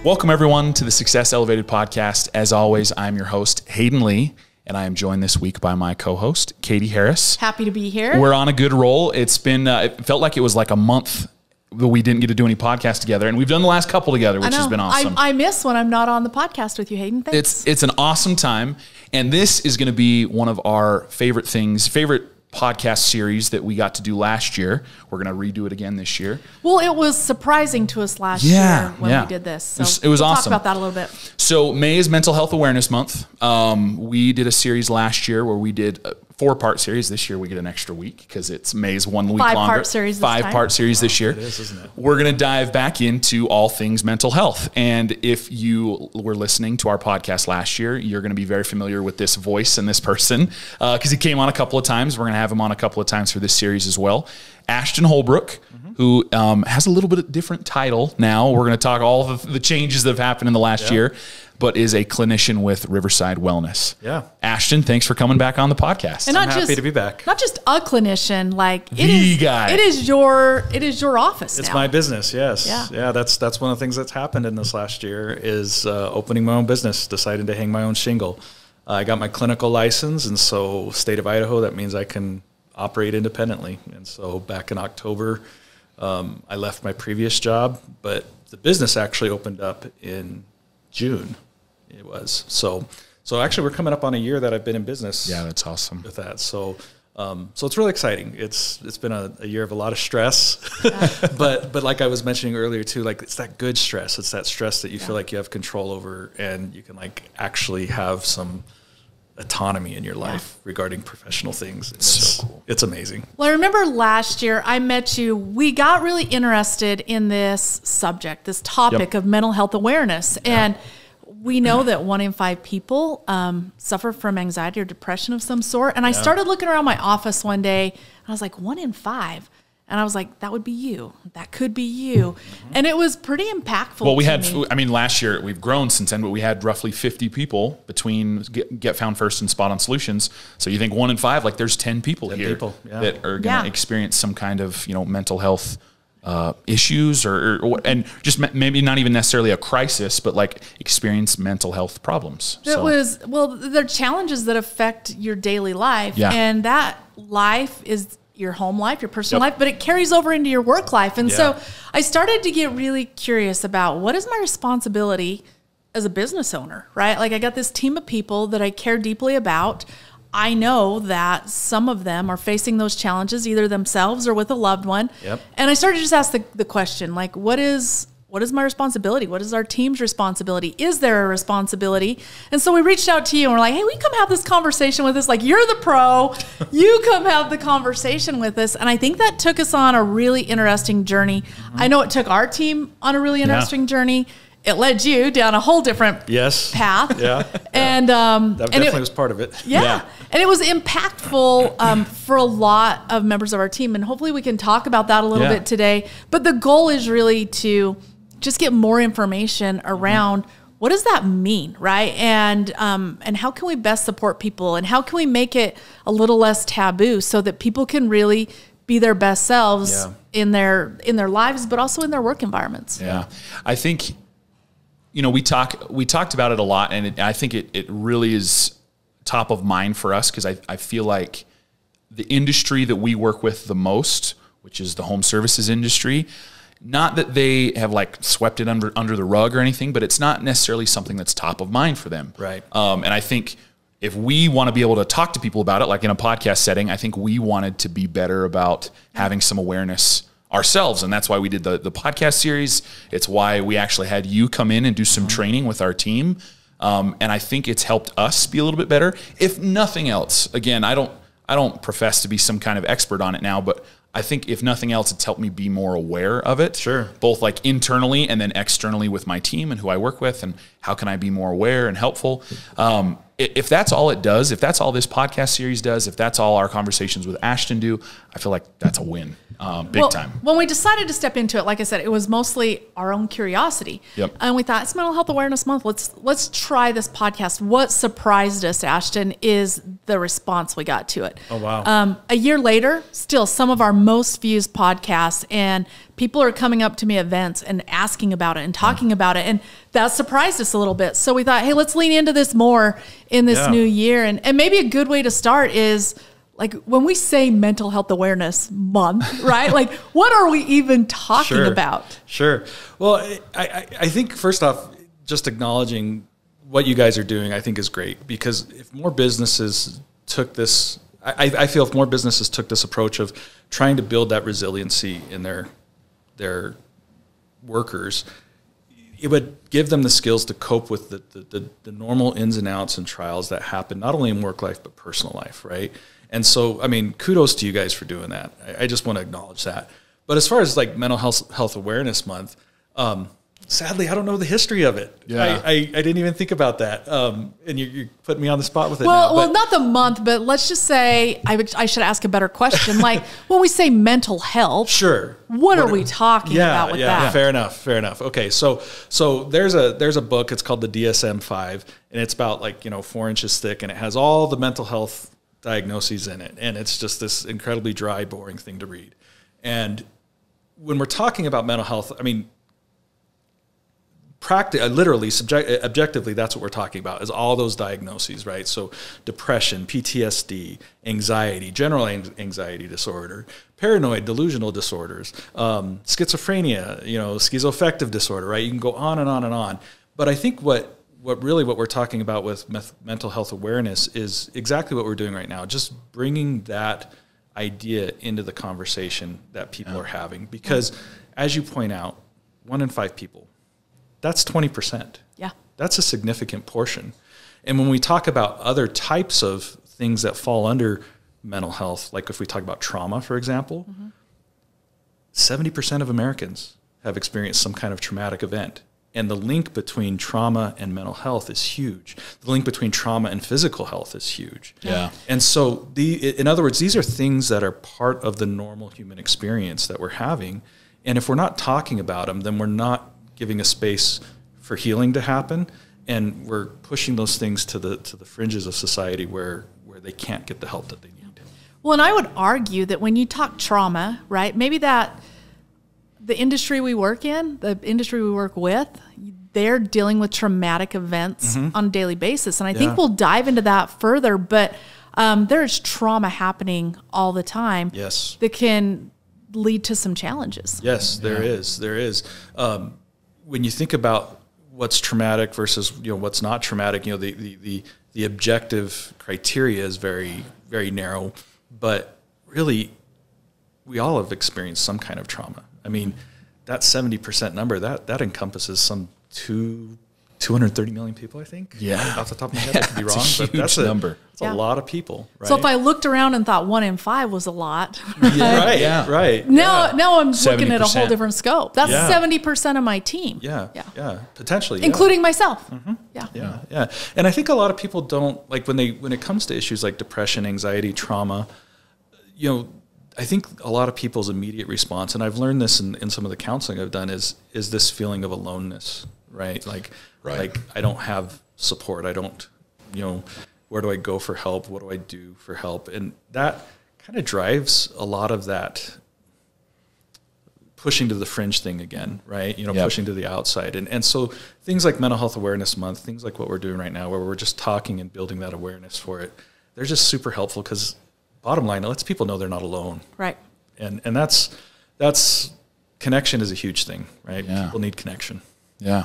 Welcome, everyone, to the Success Elevated podcast. As always, I'm your host, Hayden Lee, and I am joined this week by my co-host, Katie Harris. Happy to be here. We're on a good roll. It's been, it felt like it was like a month that we didn't get to do any podcasts together, and we've done the last couple together, which has been awesome. I miss when I'm not on the podcast with you, Hayden. Thanks. It's an awesome time, and this is going to be one of our favorite podcast series that we got to do last year. We're going to redo it again this year. Well, it was surprising to us last year when we did this. So it was awesome. Talk about that a little bit. So May is Mental Health Awareness Month. We did a series last year where we did a 4-part series. This year we get an extra week because it's May's 1 week longer. 5-part series. 5-part series this year. It is, isn't it? We're going to dive back into all things mental health. And if you were listening to our podcast last year, you're going to be very familiar with this voice and this person because he came on a couple of times. We're going to have him on a couple of times for this series as well. Ashton Holbrook, who has a little bit of different title now. We're going to talk all of the changes that have happened in the last year, but is a clinician with Riverside Wellness. Yeah. Ashton, thanks for coming back on the podcast. And I'm happy to be back. Not just a clinician, like It is your office. It's now. my business. Yes. Yeah. That's one of the things that's happened in this last year is opening my own business, deciding to hang my own shingle. I got my clinical license, and so state of Idaho, that means I can operate independently. And so back in October, I left my previous job, but the business actually opened up in June. It was. So actually we're coming up on a year that I've been in business. Yeah, that's awesome. With that. So it's really exciting. It's been a year of a lot of stress, but like I was mentioning earlier too, like it's that good stress. It's that stress that you feel like you have control over and you can like actually have some autonomy in your life regarding professional things. It's so cool. It's amazing. Well, I remember last year I met you. We got really interested in this subject, this topic of mental health awareness. And we know that 1 in 5 people suffer from anxiety or depression of some sort. And I started looking around my office one day and I was like, 1 in 5. And I was like, that would be you. That could be you. And it was pretty impactful. Well, last year we've grown since then, but we had roughly 50 people between Get Found First and Spot On Solutions. So you think 1 in 5, like there's 10 people here that are going to experience some kind of, mental health issues and just maybe not even necessarily a crisis, but like experience mental health problems. They're challenges that affect your daily life. Yeah. And that life is your home life, your personal life, but it carries over into your work life. And so I started to get really curious about what is my responsibility as a business owner, right? Like I got this team of people that I care deeply about. I know that some of them are facing those challenges either themselves or with a loved one. Yep. And I started to just ask the question, like, what is my responsibility? What is our team's responsibility? Is there a responsibility? And so we reached out to you and we're like, hey, we come have this conversation with us. Like, you're the pro. You come have the conversation with us. And I think that took us on a really interesting journey. I know it took our team on a really interesting journey. It led you down a whole different path. Yeah. And that definitely was part of it. Yeah. And it was impactful for a lot of members of our team. And hopefully we can talk about that a little bit today. But the goal is really to just get more information around what does that mean, right? And how can we best support people? And how can we make it a little less taboo so that people can really be their best selves in their lives, but also in their work environments? Yeah. I think, we talked about it a lot, and I think it really is top of mind for us because I feel like the industry that we work with the most, which is the home services industry, not that they have like swept it under the rug or anything, but it's not necessarily something that's top of mind for them. Right. And I think if we want to be able to talk to people about it, like in a podcast setting, I think we wanted to be better about having some awareness ourselves. And that's why we did the podcast series. It's why we actually had you come in and do some training with our team. And I think it's helped us be a little bit better. If nothing else, again, I don't profess to be some kind of expert on it now, but I think if nothing else, it's helped me be more aware of it. Sure. Both like internally and then externally with my team and who I work with, and how can I be more aware and helpful. If that's all it does, if that's all this podcast series does, if that's all our conversations with Ashton do, I feel like that's a win. Big time. When we decided to step into it, like I said, it was mostly our own curiosity. Yep. And we thought, it's Mental Health Awareness Month. Let's try this podcast. What surprised us, Ashton, is the response we got to it. Oh, wow. A year later, still some of our most viewed podcasts, and people are coming up to me at events and asking about it and talking about it. And that surprised us a little bit. So we thought, hey, let's lean into this more in this new year. And maybe a good way to start is, like, when we say Mental Health Awareness Month, right? Like, what are we even talking about? Sure. Well, I think first off, just acknowledging what you guys are doing, I think is great, because if more businesses took this, I feel if more businesses took this approach of trying to build that resiliency in their workers, it would give them the skills to cope with the normal ins and outs and trials that happen, not only in work life, but personal life, right? And so, I mean, kudos to you guys for doing that. I just want to acknowledge that. But as far as like Mental Health Awareness Month, sadly, I don't know the history of it. Yeah. I didn't even think about that. And you're putting me on the spot with it now. Well, not the month, but let's just say, I should ask a better question. Like, when we say mental health, sure, what are we talking about with that? Fair enough. Okay, so there's a book. It's called the DSM-5, and it's about 4 inches thick, and it has all the mental health diagnoses in it, and it's just this incredibly dry, boring thing to read. And when we're talking about mental health, I mean, literally, objectively, that's what we're talking about, is all those diagnoses, right? So depression, PTSD, anxiety, general anxiety disorder, paranoid delusional disorders, schizophrenia, schizoaffective disorder, right? You can go on and on and on. But I think what we're talking about with mental health awareness is exactly what we're doing right now, just bringing that idea into the conversation that people are having. Because as you point out, 1 in 5 people, that's 20%. Yeah. That's a significant portion. And when we talk about other types of things that fall under mental health, like if we talk about trauma, for example, 70% of Americans have experienced some kind of traumatic event. And the link between trauma and mental health is huge. The link between trauma and physical health is huge. Yeah. And so, in other words, these are things that are part of the normal human experience that we're having. And if we're not talking about them, then we're not giving a space for healing to happen. And we're pushing those things to the fringes of society where they can't get the help that they need. Well, and I would argue that when you talk trauma, right, maybe that the industry we work in, the industry we work with, they're dealing with traumatic events on a daily basis. And I think we'll dive into that further, but there's trauma happening all the time. Yes. That can lead to some challenges. Yes, there is. When you think about what's traumatic versus what's not traumatic, the objective criteria is very, very narrow, but really we all have experienced some kind of trauma. I mean, that 70% number, that encompasses some 230 million people, I think. Yeah. Off the top of my head, I could be wrong, but that's a number. It's a lot of people, right? So if I looked around and thought 1 in 5 was a lot, right. Now I'm 70%. looking at a whole different scope. That's 70% of my team. Yeah, potentially. Including myself. Yeah. And I think a lot of people don't, like, when it comes to issues like depression, anxiety, trauma, I think a lot of people's immediate response, and I've learned this in some of the counseling I've done, is this feeling of aloneness, right? Like I don't have support. I don't, where do I go for help? What do I do for help? And that kind of drives a lot of that pushing to the fringe thing again, right? Pushing to the outside. And so things like Mental Health Awareness Month, things like what we're doing right now, where we're just talking and building that awareness for it, they're just super helpful, because bottom line, it lets people know they're not alone. Right. And that's connection is a huge thing, right? Yeah. People need connection. Yeah.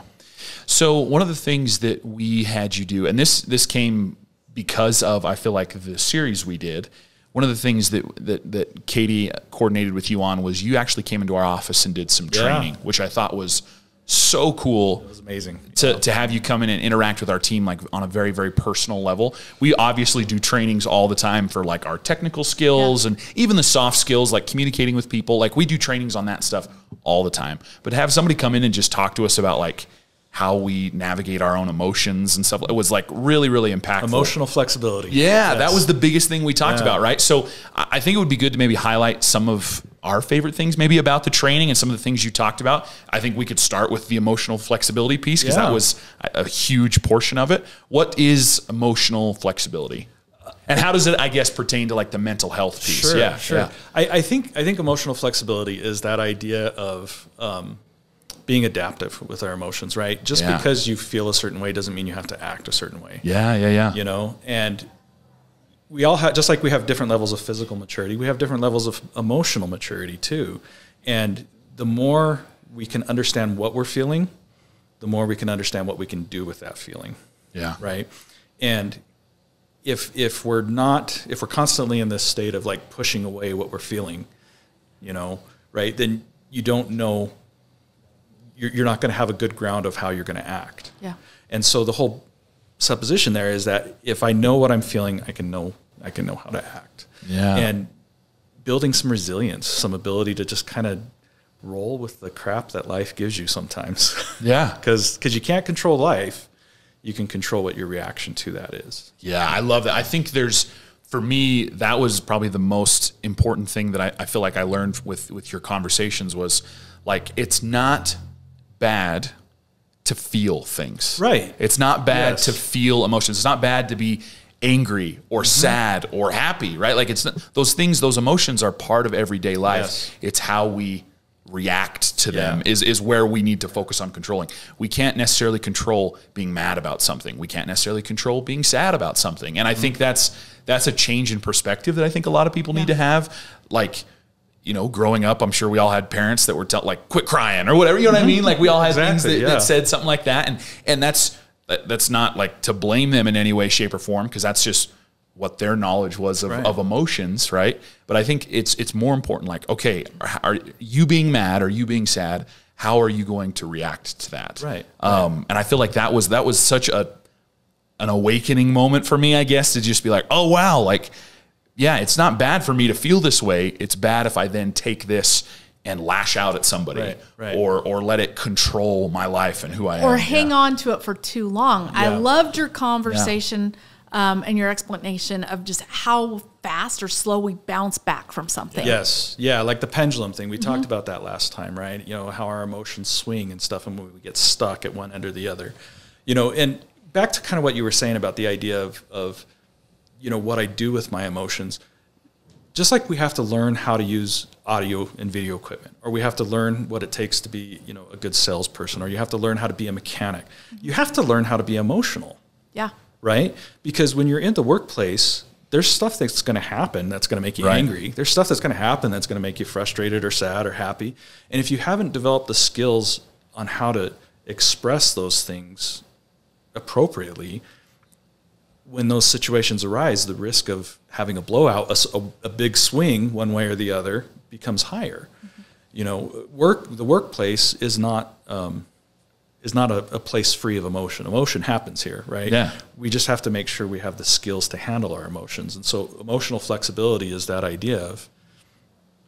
So one of the things that we had you do, and this came because of, I feel like, the series we did, one of the things that Katie coordinated with you on was you actually came into our office and did some training, which I thought was so cool. It was amazing to have you come in and interact with our team, like, on a very, very personal level. We obviously do trainings all the time for, like, our technical skills and even the soft skills, like communicating with people. Like, we do trainings on that stuff all the time. But to have somebody come in and just talk to us about, like, how we navigate our own emotions and stuff, it was, like, really, really impactful. Emotional flexibility. Yeah, that was the biggest thing we talked about, right? So I think it would be good to maybe highlight some of our favorite things maybe about the training and some of the things you talked about. I think we could start with the emotional flexibility piece, because that was a huge portion of it. What is emotional flexibility? And how does it, I guess, pertain to like the mental health piece? Sure, Yeah. sure. Yeah. I think emotional flexibility is that idea of being adaptive with our emotions, right? Just because you feel a certain way doesn't mean you have to act a certain way. Yeah. You know, and we all have, just like we have different levels of physical maturity, we have different levels of emotional maturity too. And the more we can understand what we're feeling, the more we can understand what we can do with that feeling. Yeah. Right. And if we're constantly in this state of like pushing away what we're feeling, you know, right, then you don't know, you're not going to have a good ground of how you're going to act. Yeah. And so the whole supposition there is that if I know what I'm feeling, I can know how to act. Yeah. And building some resilience, some ability to just kind of roll with the crap that life gives you sometimes. Yeah. Because you can't control life. You can control what your reaction to that is. Yeah, I love that. I think for me, that was probably the most important thing that I feel like I learned with your conversations was like, it's not bad to feel things. Right. It's not bad to feel emotions. It's not bad to be angry or sad or happy, right? Like those things, those emotions are part of everyday life. Yes. It's how we react to them is where we need to focus on controlling. We can't necessarily control being mad about something. We can't necessarily control being sad about something. And I think that's a change in perspective that I think a lot of people need to have. Like, you know, growing up, I'm sure we all had parents that were like, quit crying or whatever, you know what I mean? Like we all had things that said something like that. And that's not like to blame them in any way, shape, or form, because that's just what their knowledge was of emotions, right? But I think it's more important, like, okay, are you being mad? Are you being sad? How are you going to react to that? Right. And I feel like that was such an awakening moment for me, I guess, to just be like, oh, wow, like, yeah, it's not bad for me to feel this way. It's bad if I then take this and lash out at somebody or let it control my life and who I am. Or hang on to it for too long. Yeah. I loved your conversation and your explanation of just how fast or slow we bounce back from something. Yes. Yeah, like the pendulum thing. We talked about that last time, right? You know, how our emotions swing and stuff, and we get stuck at one end or the other. You know, and back to kind of what you were saying about the idea of you know, what I do with my emotions. Just like we have to learn how to use audio and video equipment, or we have to learn what it takes to be, you know, a good salesperson, or you have to learn how to be a mechanic. You have to learn how to be emotional. Yeah. Right? Because when you're in the workplace, there's stuff that's going to happen that's going to make you angry. There's stuff that's going to happen that's going to make you frustrated or sad or happy. And if you haven't developed the skills on how to express those things appropriately, when those situations arise, the risk of having a blowout, a big swing one way or the other, becomes higher. Mm-hmm. You know, the workplace is not a place free of emotion. Emotion happens here, right? Yeah. We just have to make sure we have the skills to handle our emotions. And so emotional flexibility is that idea of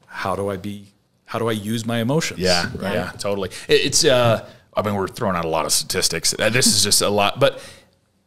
how do I use my emotions? Yeah, right. Yeah, totally. It's I mean, we're throwing out a lot of statistics. This is just a lot, but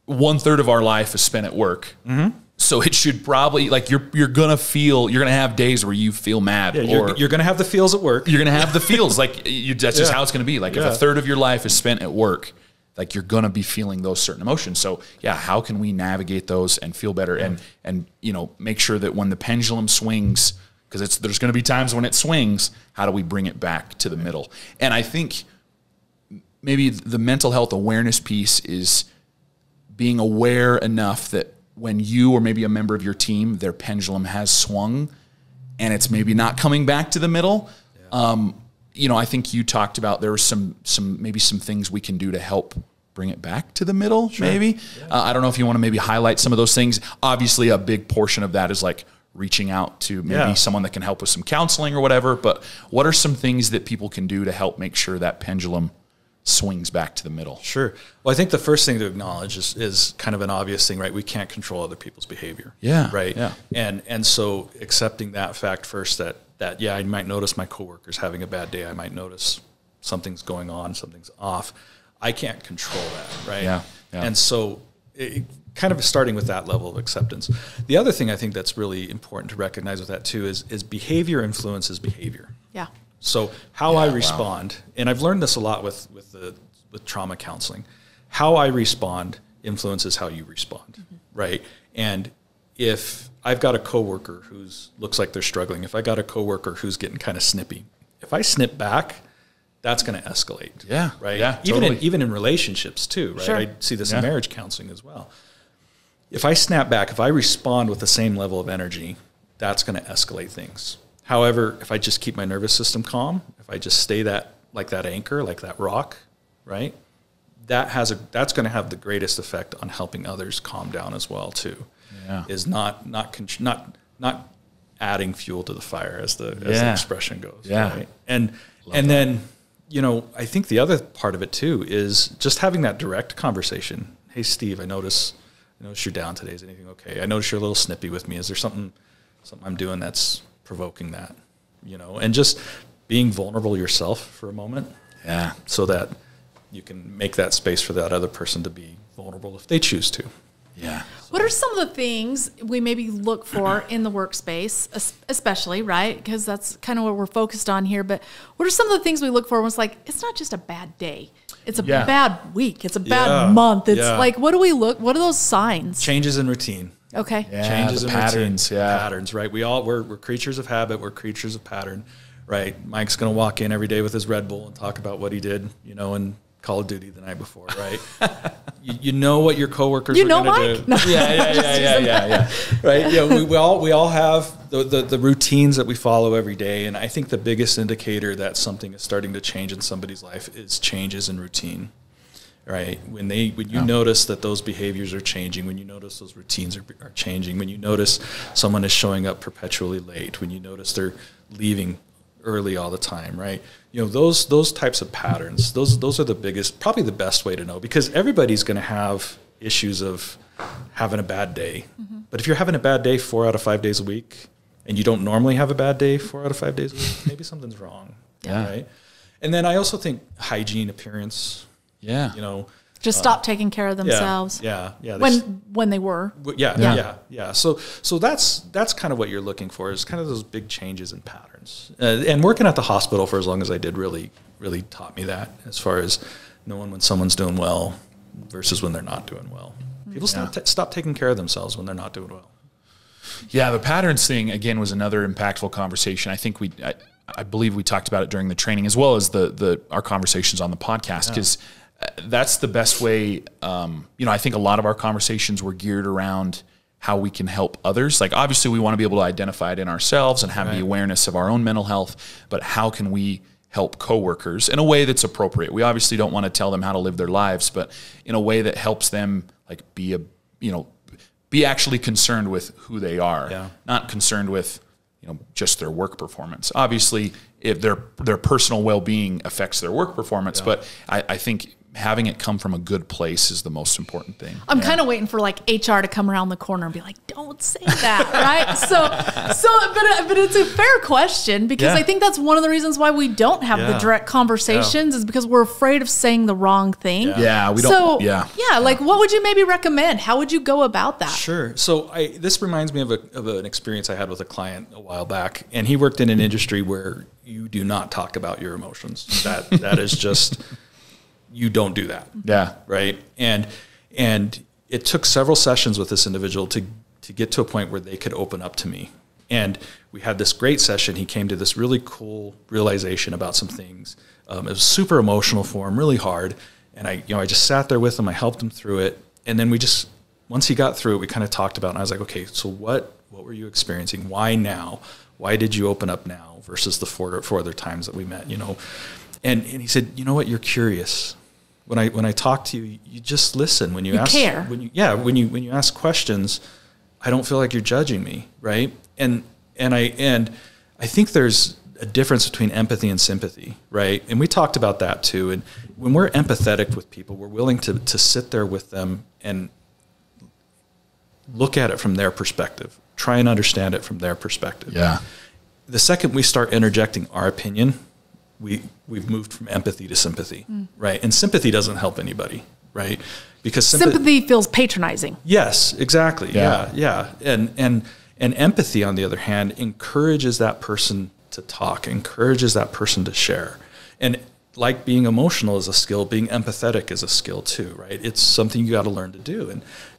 1/3 of our life is spent at work. Mm-hmm. So it should probably, like, you're going to have days where you feel mad. Yeah, you're going to have the feels at work. You're going to have the feels. Like, that's just how it's going to be. Like, if 1/3 of your life is spent at work, like, you're going to be feeling those certain emotions. So, yeah, how can we navigate those and feel better and you know, make sure that when the pendulum swings, because there's going to be times when it swings, how do we bring it back to the middle? And I think maybe the mental health awareness piece is being aware enough that when you or maybe a member of your team, their pendulum has swung and it's maybe not coming back to the middle. Yeah. You know, I think you talked about there were some things we can do to help bring it back to the middle, maybe. Yeah. I don't know if you want to maybe highlight some of those things. Obviously, a big portion of that is like reaching out to maybe someone that can help with some counseling or whatever. But what are some things that people can do to help make sure that pendulum swings back to the middle? Sure. Well, I think the first thing to acknowledge is kind of an obvious thing, right? We can't control other people's behavior. Yeah. Right. Yeah. And so accepting that fact first, that I might notice my coworkers having a bad day. I might notice something's going on, something's off. I can't control that. Right. Yeah. And so kind of starting with that level of acceptance. The other thing I think that's really important to recognize with that too is behavior influences behavior. Yeah. So how I respond, and I've learned this a lot with trauma counseling, how I respond influences how you respond, right? And if I've got a coworker who's looks like they're struggling, if I got a coworker who's getting kind of snippy, if I snip back, that's going to escalate. Yeah. Right. Yeah. Even in relationships too. Right. Sure. I see this in marriage counseling as well. If I snap back, if I respond with the same level of energy, that's going to escalate things. However, if I just keep my nervous system calm, if I just stay that anchor, like that rock, right, that's going to have the greatest effect on helping others calm down as well too. Yeah. Is not adding fuel to the fire, as the expression goes. Yeah. Right? And then, I think the other part of it too is just having that direct conversation. Hey, Steve, I notice you're down today. Is anything okay? I notice you're a little snippy with me. Is there something I'm doing that's provoking that? And just being vulnerable yourself for a moment. Yeah. So that you can make that space for that other person to be vulnerable if they choose to. Yeah. What are some of the things we maybe look for in the workspace, especially, right? Because that's kind of what we're focused on here. But what are some of the things we look for when it's like, it's not just a bad day. It's a bad week. It's a bad month. It's like, what are those signs? Changes in routine. Okay. Yeah, Changes in patterns. routine. Yeah. Patterns, right? We're creatures of habit. We're creatures of pattern, right? Mike's going to walk in every day with his Red Bull and talk about what he did, in Call of Duty the night before, right? you know what your coworkers are going to do. No. Yeah. Right? We all have the routines that we follow every day, and I think the biggest indicator that something is starting to change in somebody's life is changes in routine. Right? When you notice that those behaviors are changing, when you notice those routines are changing, when you notice someone is showing up perpetually late, when you notice they're leaving early all the time, right? Those types of patterns, those are the biggest, probably the best way to know, because everybody's going to have issues of having a bad day. Mm-hmm. But if you're having a bad day 4 out of 5 days a week, and you don't normally have a bad day 4 out of 5 days a week, maybe something's wrong. Yeah. Right? And then I also think hygiene, appearance. Yeah. Just stop taking care of themselves. Yeah. When they were. Yeah. So that's kind of what you're looking for, is kind of those big changes in patterns. And working at the hospital for as long as I did really, really taught me that, as far as knowing when someone's doing well versus when they're not doing well. People stop taking care of themselves when they're not doing well. Yeah, the patterns thing, again, was another impactful conversation. I think I believe we talked about it during the training, as well as our conversations on the podcast, because that's the best way. I think a lot of our conversations were geared around how we can help others. Like, obviously we want to be able to identify it in ourselves and have the awareness of our own mental health, but how can we help coworkers in a way that's appropriate? We obviously don't want to tell them how to live their lives, but in a way that helps them be actually concerned with who they are, not concerned with just their work performance. Obviously, if their personal well-being affects their work performance, but I think having it come from a good place is the most important thing. I'm kind of waiting for like HR to come around the corner and be like, don't say that, right? But it's a fair question, because I think that's one of the reasons why we don't have the direct conversations is because we're afraid of saying the wrong thing. Yeah, we don't. Like, what would you maybe recommend? How would you go about that? Sure. So this reminds me of an experience I had with a client a while back, and he worked in an industry where you do not talk about your emotions. That is just... You don't do that. Yeah. Right. And it took several sessions with this individual to get to a point where they could open up to me. And we had this great session. He came to this really cool realization about some things. It was super emotional for him, really hard. And I just sat there with him. I helped him through it. And then once he got through it, we kind of talked about it. And I was like, okay, so what were you experiencing? Why now? Why did you open up now versus the four other times that we met, And he said, you know what? You're curious. When I talk to you, you just listen. When you ask, care. When you ask questions, I don't feel like you're judging me, right? And I think there's a difference between empathy and sympathy, right? And we talked about that too. And when we're empathetic with people, we're willing to sit there with them and look at it from their perspective, try and understand it from their perspective. Yeah. The second we start interjecting our opinion, we've moved from empathy to sympathy, right? And sympathy doesn't help anybody, right? Because sympathy feels patronizing. Yes, exactly. Yeah. And empathy, on the other hand, encourages that person to talk, encourages that person to share. And like being emotional is a skill, being empathetic is a skill too, right? It's something you got to learn to do.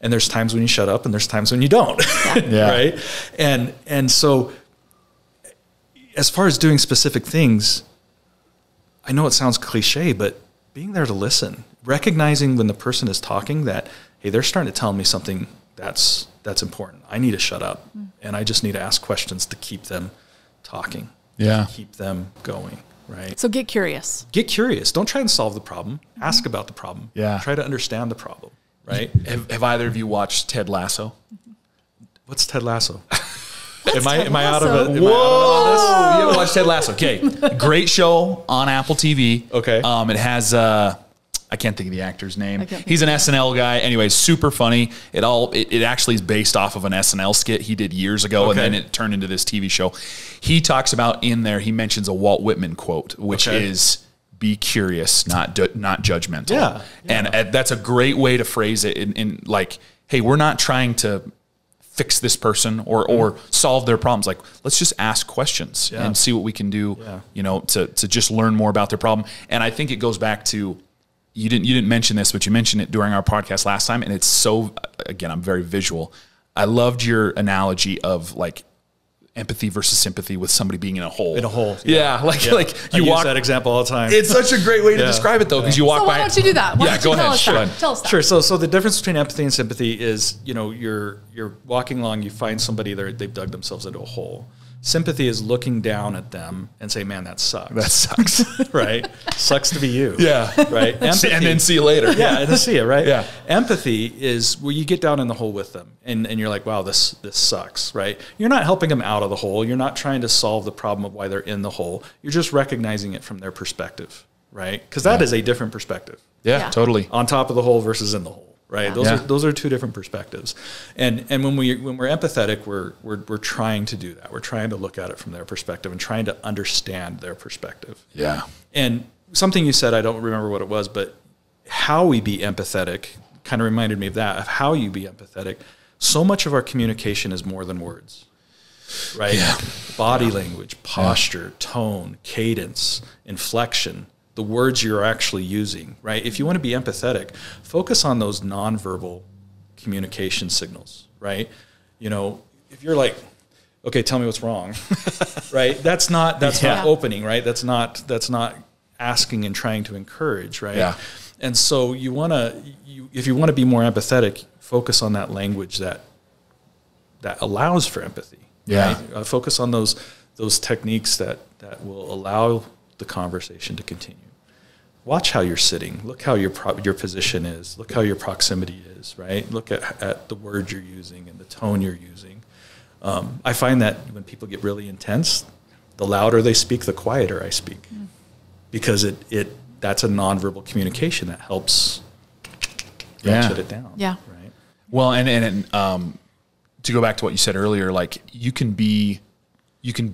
And there's times when you shut up and there's times when you don't, right? And so as far as doing specific things, I know it sounds cliche, but being there to listen, recognizing when the person is talking that, hey, they're starting to tell me something that's important. I need to shut up and I just need to ask questions to keep them talking, keep them going. Right. So get curious. Get curious. Don't try and solve the problem. Ask about the problem. Yeah. Try to understand the problem. Right. Have either of you watched Ted Lasso? What's Ted Lasso? Am I out of it? Whoa! You haven't watched Ted Lasso? Okay, great show on Apple TV. Okay. It has I can't think of the actor's name. He's an SNL guy. Anyway, super funny. It actually is based off of an SNL skit he did years ago, and then it turned into this TV show. He talks about in there. He mentions a Walt Whitman quote, which is "Be curious, not judgmental." Yeah. And that's a great way to phrase it. In like, hey, we're not trying to fix this person or solve their problems. Like, let's just ask questions and see what we can do. You know, to just learn more about their problem. And I think it goes back to. You didn't mention this, but you mentioned it during our podcast last time, and it's so, again, I'm very visual. I loved your analogy of like empathy versus sympathy with somebody being in a hole. In a hole. Like you I use that example all the time. It's such a great way to describe it though, because you walk by. Why don't you do that? Why don't you go ahead. Tell us that. Sure. So the difference between empathy and sympathy is, you know, you're walking along, you find somebody they've dug themselves into a hole. Sympathy is looking down at them and say, man, that sucks. That sucks. Right? Sucks to be you. Yeah. Right? Empathy, and then see you later. Yeah, and then see you, right? Yeah. Empathy is where you get down in the hole with them and you're like, wow, this sucks, right? You're not helping them out of the hole. You're not trying to solve the problem of why they're in the hole. You're just recognizing it from their perspective, right? Because that is a different perspective. Yeah, totally. On top of the hole versus in the hole. Right. Those are two different perspectives. And when we're empathetic, we're trying to do that. We're trying to look at it from their perspective and trying to understand their perspective. Yeah. And something you said, I don't remember what it was, but how we be empathetic kind of reminded me of that, of how you be empathetic. So much of our communication is more than words. Right? Yeah. Body language, posture, tone, cadence, inflection. The words you're actually using, right? If you want to be empathetic, focus on those nonverbal communication signals, right? You know, if you're like, okay, tell me what's wrong, right? That's not opening, right? That's not asking and trying to encourage, right? Yeah. And so if you want to be more empathetic, focus on that language that allows for empathy. Yeah. Right? Focus on those techniques that will allow the conversation to continue. Watch how you're sitting. Look how your position is. Look how your proximity is, right? Look at the words you're using and the tone you're using. I find that when people get really intense, the louder they speak, the quieter I speak. Because that's a nonverbal communication that helps ratchet it down. Yeah. Right. Well, and to go back to what you said earlier, like you can be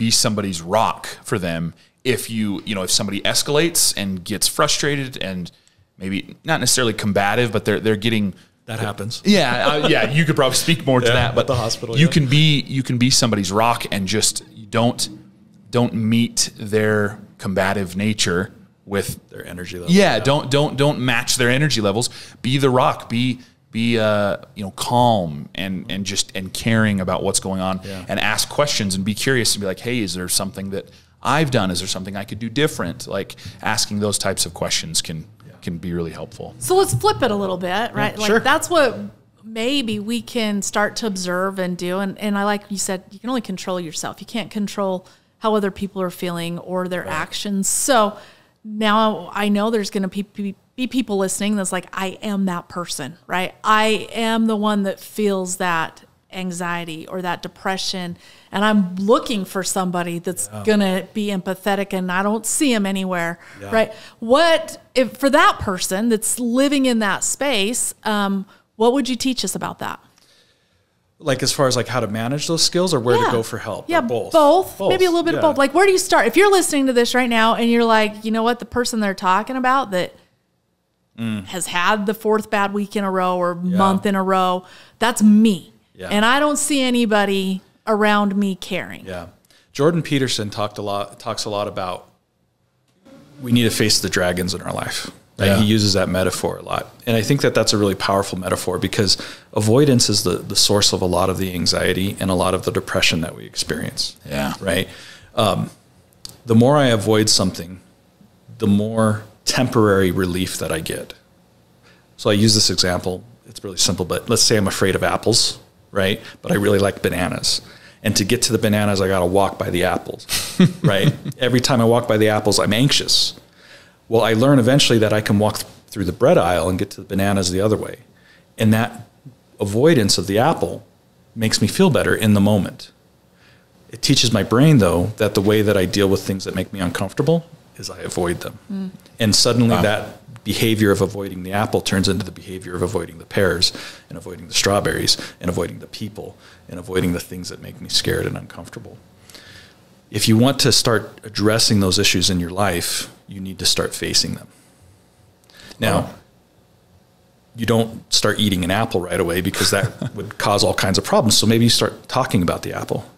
somebody's rock for them if if somebody escalates and gets frustrated and maybe not necessarily combative, but they're getting that happens. Yeah, you could probably speak more to that, but at the hospital, you can be somebody's rock and just don't meet their combative nature with their energy levels. Yeah, don't match their energy levels. Be the rock. Be calm and caring about what's going on, and ask questions and be curious and be like, hey, is there something that I've done? Is there something I could do different? Like asking those types of questions can be really helpful. So let's flip it a little bit, right? Yeah, sure. That's what maybe we can start to observe and do. And I like you said, you can only control yourself. You can't control how other people are feeling or their actions. So now I know there's going to be people listening that's like, I am that person, right? I am the one that feels that anxiety or that depression, and I'm looking for somebody that's gonna be empathetic, and I don't see them anywhere, right? What if for that person that's living in that space, what would you teach us about that? Like as far as like how to manage those skills or where to go for help? Yeah, or both. Maybe a little bit of both. Like where do you start? If you're listening to this right now and you're like, you know what, the person they're talking about that has had the fourth bad week in a row or month in a row, that's me. Yeah. And I don't see anybody around me caring. Yeah. Jordan Peterson talks a lot about we need to face the dragons in our life. Right? He uses that metaphor a lot. And I think that that's a really powerful metaphor because avoidance is the source of a lot of the anxiety and a lot of the depression that we experience. Yeah. Right. The more I avoid something, the more temporary relief that I get. So I use this example. It's really simple, but let's say I'm afraid of apples, right? But I really like bananas. And to get to the bananas, I got to walk by the apples, right? Every time I walk by the apples, I'm anxious. Well, I learn eventually that I can walk through the bread aisle and get to the bananas the other way. And that avoidance of the apple makes me feel better in the moment. It teaches my brain, though, that the way that I deal with things that make me uncomfortable is I avoid them. And suddenly that behavior of avoiding the apple turns into the behavior of avoiding the pears and avoiding the strawberries and avoiding the people and avoiding the things that make me scared and uncomfortable. If you want to start addressing those issues in your life, you need to start facing them. Now, you don't start eating an apple right away because that would cause all kinds of problems. So maybe you start talking about the apple.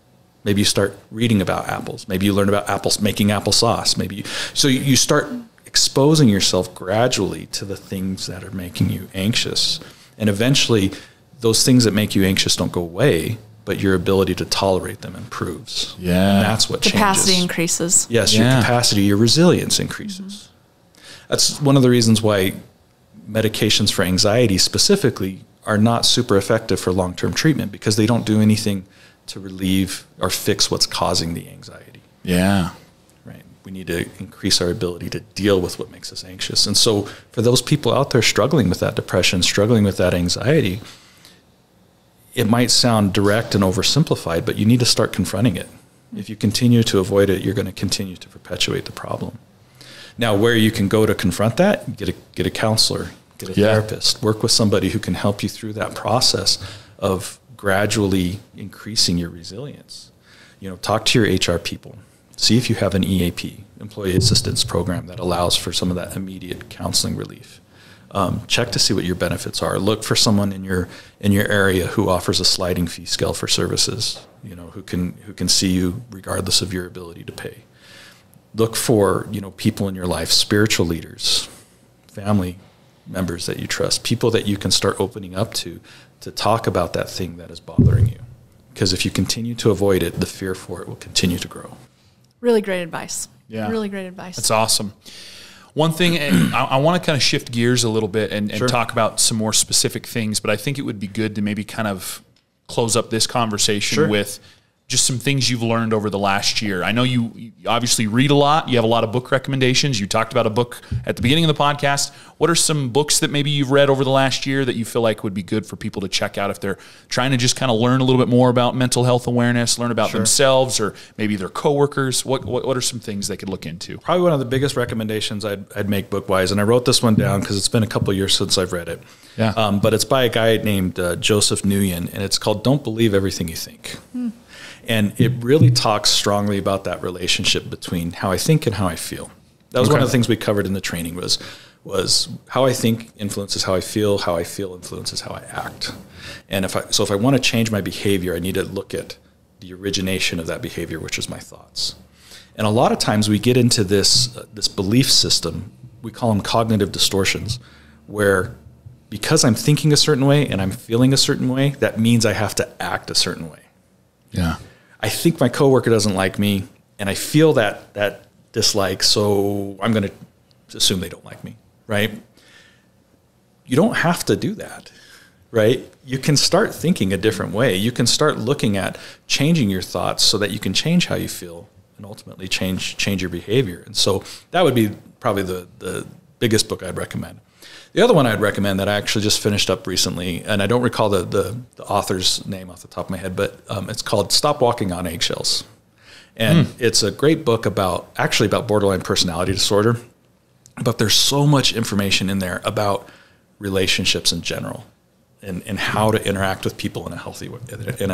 Maybe you start reading about apples. Maybe you learn about apples, making applesauce. So you start exposing yourself gradually to the things that are making you anxious. And eventually, those things that make you anxious don't go away, but your ability to tolerate them improves. Yeah. And that's what Capacity changes. increases. Yes, your capacity, your resilience increases. That's one of the reasons why medications for anxiety specifically are not super effective for long-term treatment, because they don't do anything to relieve or fix what's causing the anxiety. Yeah. Right. We need to increase our ability to deal with what makes us anxious. And so for those people out there struggling with that depression, struggling with that anxiety, it might sound direct and oversimplified, but you need to start confronting it. If you continue to avoid it, you're going to continue to perpetuate the problem. Now, where you can go to confront that, get a counselor, get a therapist, work with somebody who can help you through that process of gradually increasing your resilience. Talk to your HR people. See if you have an EAP, Employee Assistance Program, that allows for some of that immediate counseling relief. Check to see what your benefits are. Look for someone in your area who offers a sliding fee scale for services, who can see you regardless of your ability to pay. Look for, people in your life, spiritual leaders, family members that you trust, people that you can start opening up to talk about that thing that is bothering you. Because if you continue to avoid it, the fear for it will continue to grow. Really great advice. Yeah. Really great advice. That's awesome. One thing, and I want to kind of shift gears a little bit and talk about some more specific things, but I think it would be good to maybe kind of close up this conversation with just some things you've learned over the last year. I know you obviously read a lot. You have a lot of book recommendations. You talked about a book at the beginning of the podcast. What are some books that maybe you've read over the last year that you feel like would be good for people to check out if they're trying to just kind of learn a little bit more about mental health awareness, learn about themselves or maybe their coworkers? What are some things they could look into? Probably one of the biggest recommendations I'd make book-wise, and I wrote this one down because it's been a couple of years since I've read it. Yeah. But it's by a guy named Joseph Nguyen, and it's called Don't Believe Everything You Think. And it really talks strongly about that relationship between how I think and how I feel. That was one of the things we covered in the training was how I think influences how I feel influences how I act. And if I want to change my behavior, I need to look at the origination of that behavior, which is my thoughts. And a lot of times we get into this belief system, we call them cognitive distortions, where because I'm thinking a certain way and I'm feeling a certain way, that means I have to act a certain way. Yeah. I think my coworker doesn't like me, and I feel that dislike, so I'm going to assume they don't like me, right? You don't have to do that, right? You can start thinking a different way. You can start looking at changing your thoughts so that you can change how you feel and ultimately change your behavior. And so that would be probably the biggest book I'd recommend. The other one I'd recommend that I actually just finished up recently, and I don't recall the author's name off the top of my head, but it's called Stop Walking on Eggshells. And it's a great book about borderline personality disorder, but there's so much information in there about relationships in general and how to interact with people in a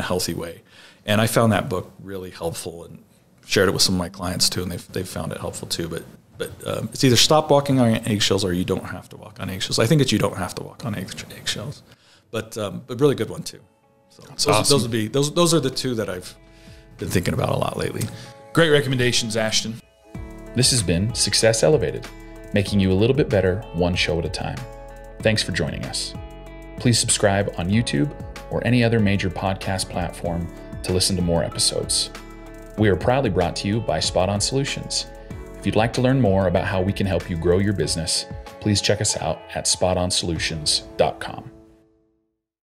healthy way. And I found that book really helpful and shared it with some of my clients too, and they've found it helpful too. But it's either stop walking on eggshells or you don't have to walk on eggshells. I think it's you don't have to walk on eggshells, but really good one too. So those are the two that I've been thinking about a lot lately. Great recommendations, Ashton. This has been Success Elevated, making you a little bit better one show at a time. Thanks for joining us. Please subscribe on YouTube or any other major podcast platform to listen to more episodes. We are proudly brought to you by Spot On Solutions. If you'd like to learn more about how we can help you grow your business, please check us out at spotonsolutions.com.